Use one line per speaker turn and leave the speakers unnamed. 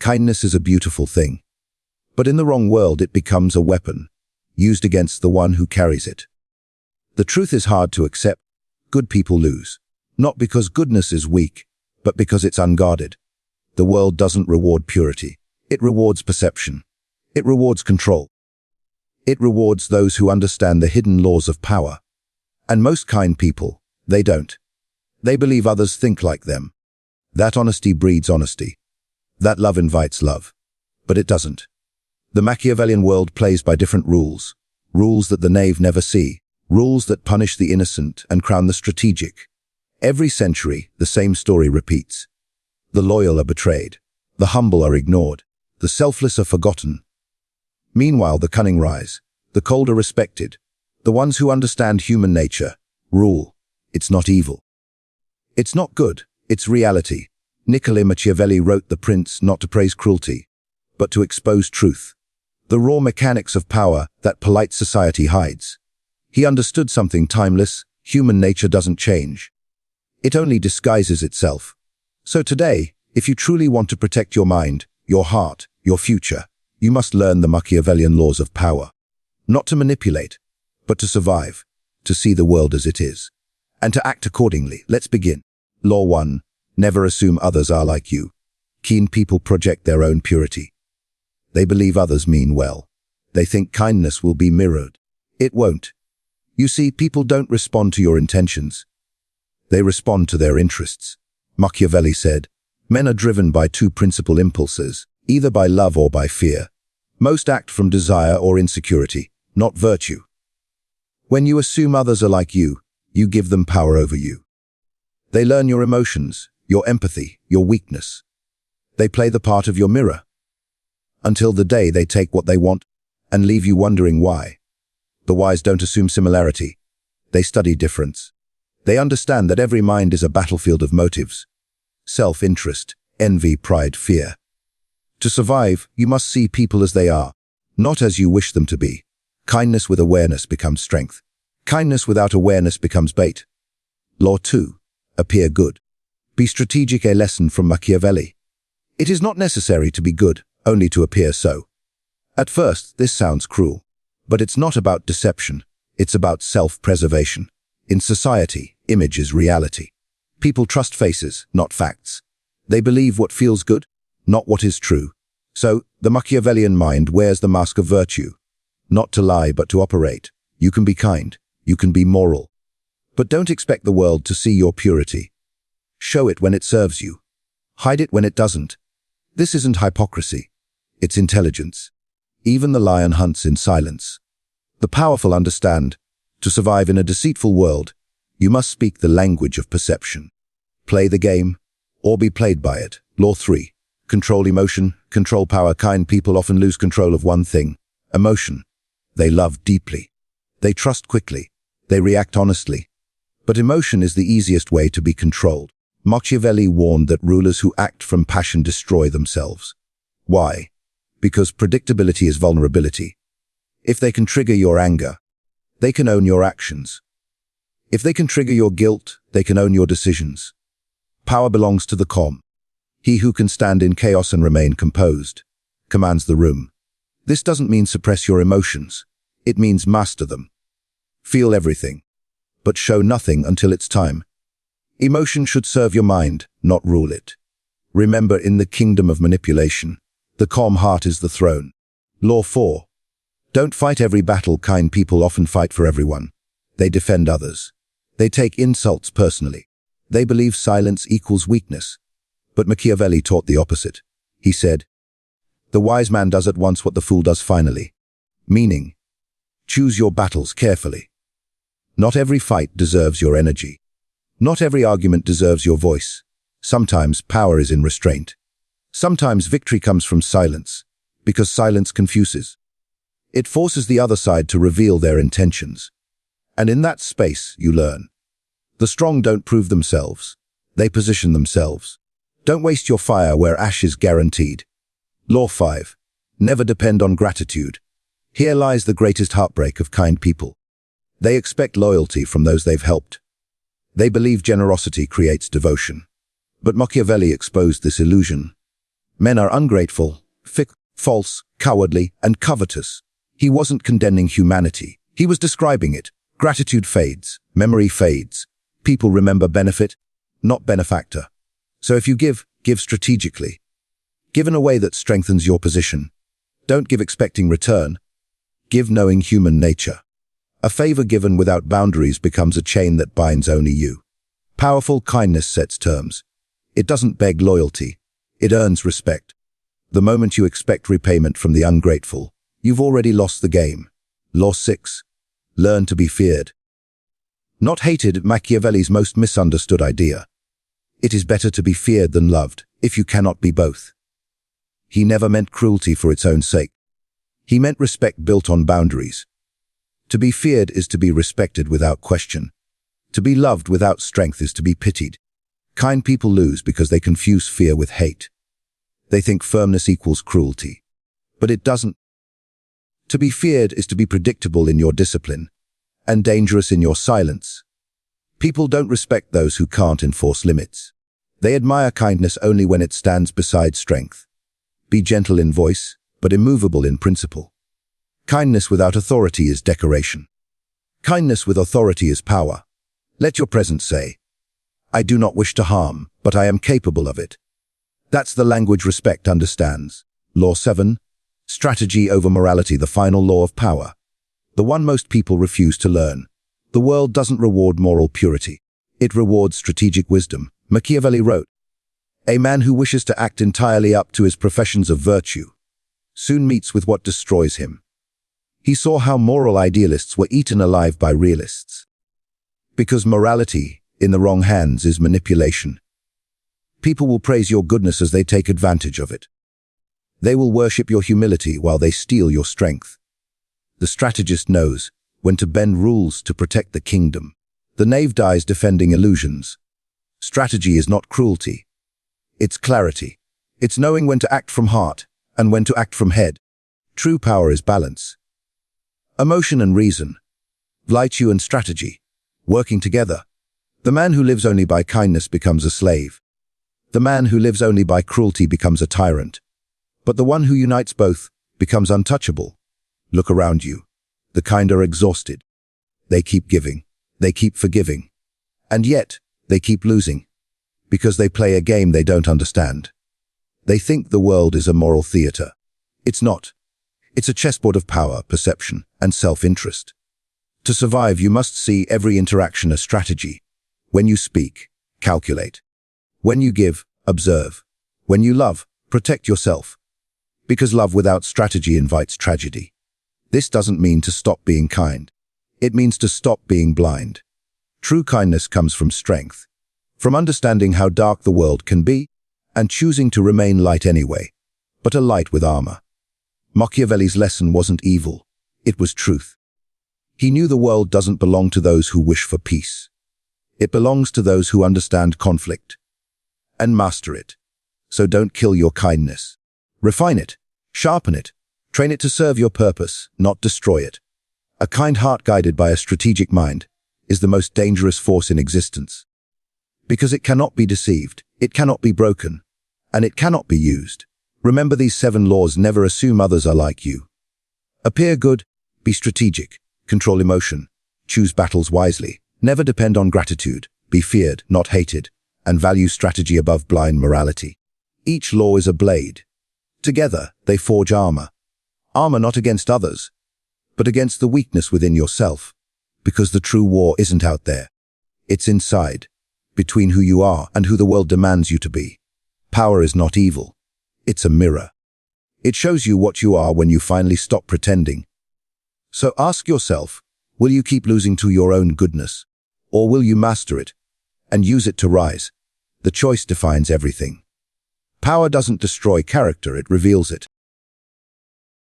Kindness is a beautiful thing. But in the wrong world, it becomes a weapon, used against the one who carries it. The truth is hard to accept. Good people lose. Not because goodness is weak, but because it's unguarded. The world doesn't reward purity. It rewards perception. It rewards control. It rewards those who understand the hidden laws of power. And most kind people, they don't. They believe others think like them. That honesty breeds honesty. That love invites love. But it doesn't. The Machiavellian world plays by different rules. Rules that the knave never see. Rules that punish the innocent and crown the strategic. Every century, the same story repeats. The loyal are betrayed. The humble are ignored. The selfless are forgotten. Meanwhile, the cunning rise. The cold are respected. The ones who understand human nature rule. It's not evil. It's not good. It's reality. Niccolò Machiavelli wrote The Prince not to praise cruelty, but to expose truth. The raw mechanics of power that polite society hides. He understood something timeless. Human nature doesn't change. It only disguises itself. So today, if you truly want to protect your mind, your heart, your future, you must learn the Machiavellian laws of power. Not to manipulate, but to survive, to see the world as it is, and to act accordingly. Let's begin. Law 1. Never assume others are like you. Keen people project their own purity. They believe others mean well. They think kindness will be mirrored. It won't. You see, people don't respond to your intentions. They respond to their interests. Machiavelli said, men are driven by two principal impulses, either by love or by fear. Most act from desire or insecurity, not virtue. When you assume others are like you give them power over you. They learn your emotions, your empathy, your weakness. They play the part of your mirror. Until the day they take what they want and leave you wondering why. The wise don't assume similarity. They study difference. They understand that every mind is a battlefield of motives. Self-interest, envy, pride, fear. To survive, you must see people as they are, not as you wish them to be. Kindness with awareness becomes strength. Kindness without awareness becomes bait. Law 2. Appear good. Be strategic. A lesson from Machiavelli. It is not necessary to be good, only to appear so. At first, this sounds cruel. But it's not about deception. It's about self-preservation. In society, image is reality. People trust faces, not facts. They believe what feels good, not what is true. So, the Machiavellian mind wears the mask of virtue. Not to lie, but to operate. You can be kind. You can be moral. But don't expect the world to see your purity. Show it when it serves you. Hide it when it doesn't. This isn't hypocrisy. It's intelligence. Even the lion hunts in silence. The powerful understand, to survive in a deceitful world, you must speak the language of perception. Play the game, or be played by it. Law 3. Control emotion, control power. Kind people often lose control of one thing, emotion. They love deeply. They trust quickly. They react honestly. But emotion is the easiest way to be controlled. Machiavelli warned that rulers who act from passion destroy themselves. Why? Because predictability is vulnerability. If they can trigger your anger, they can own your actions. If they can trigger your guilt, they can own your decisions. Power belongs to the calm. He who can stand in chaos and remain composed commands the room. This doesn't mean suppress your emotions. It means master them. Feel everything, but show nothing until it's time. Emotion should serve your mind, not rule it. Remember, in the kingdom of manipulation, the calm heart is the throne. Law 4. Don't fight every battle. Kind people often fight for everyone. They defend others. They take insults personally. They believe silence equals weakness. But Machiavelli taught the opposite. He said, the wise man does at once what the fool does finally. Meaning, choose your battles carefully. Not every fight deserves your energy. Not every argument deserves your voice. Sometimes power is in restraint. Sometimes victory comes from silence, because silence confuses. It forces the other side to reveal their intentions. And in that space, you learn. The strong don't prove themselves. They position themselves. Don't waste your fire where ash is guaranteed. Law 5. Never depend on gratitude. Here lies the greatest heartbreak of kind people. They expect loyalty from those they've helped. They believe generosity creates devotion. But Machiavelli exposed this illusion. Men are ungrateful, false, cowardly, and covetous. He wasn't condemning humanity. He was describing it. Gratitude fades, memory fades. People remember benefit, not benefactor. So if you give strategically. Give in a way that strengthens your position. Don't give expecting return. Give knowing human nature. A favor given without boundaries becomes a chain that binds only you. Powerful kindness sets terms. It doesn't beg loyalty. It earns respect. The moment you expect repayment from the ungrateful, you've already lost the game. Law 6. Learn to be feared. Not hated, Machiavelli's most misunderstood idea. It is better to be feared than loved, if you cannot be both. He never meant cruelty for its own sake. He meant respect built on boundaries. To be feared is to be respected without question. To be loved without strength is to be pitied. Kind people lose because they confuse fear with hate. They think firmness equals cruelty. But it doesn't. To be feared is to be predictable in your discipline, and dangerous in your silence. People don't respect those who can't enforce limits. They admire kindness only when it stands beside strength. Be gentle in voice, but immovable in principle. Kindness without authority is decoration. Kindness with authority is power. Let your presence say, I do not wish to harm, but I am capable of it. That's the language respect understands. Law 7. Strategy over morality, the final law of power. The one most people refuse to learn. The world doesn't reward moral purity. It rewards strategic wisdom. Machiavelli wrote, a man who wishes to act entirely up to his professions of virtue soon meets with what destroys him. He saw how moral idealists were eaten alive by realists. Because morality, in the wrong hands, is manipulation. People will praise your goodness as they take advantage of it. They will worship your humility while they steal your strength. The strategist knows when to bend rules to protect the kingdom. The knave dies defending illusions. Strategy is not cruelty. It's clarity. It's knowing when to act from heart and when to act from head. True power is balance. Emotion and reason, virtue and strategy, working together. The man who lives only by kindness becomes a slave. The man who lives only by cruelty becomes a tyrant. But the one who unites both becomes untouchable. Look around you. The kind are exhausted. They keep giving. They keep forgiving. And yet, they keep losing. Because they play a game they don't understand. They think the world is a moral theater. It's not. It's a chessboard of power, perception, and self-interest. To survive, you must see every interaction a strategy. When you speak, calculate. When you give, observe. When you love, protect yourself. Because love without strategy invites tragedy. This doesn't mean to stop being kind. It means to stop being blind. True kindness comes from strength, from understanding how dark the world can be, and choosing to remain light anyway, but a light with armor. Machiavelli's lesson wasn't evil, it was truth. He knew the world doesn't belong to those who wish for peace. It belongs to those who understand conflict and master it. So don't kill your kindness. Refine it, sharpen it, train it to serve your purpose, not destroy it. A kind heart guided by a strategic mind is the most dangerous force in existence. Because it cannot be deceived, it cannot be broken, and it cannot be used. Remember these 7 laws: never assume others are like you. Appear good, be strategic, control emotion, choose battles wisely, never depend on gratitude, be feared, not hated, and value strategy above blind morality. Each law is a blade. Together, they forge armor. Armor not against others, but against the weakness within yourself. Because the true war isn't out there. It's inside, between who you are and who the world demands you to be. Power is not evil. It's a mirror. It shows you what you are when you finally stop pretending. So ask yourself, will you keep losing to your own goodness? Or will you master it and use it to rise? The choice defines everything. Power doesn't destroy character, it reveals it.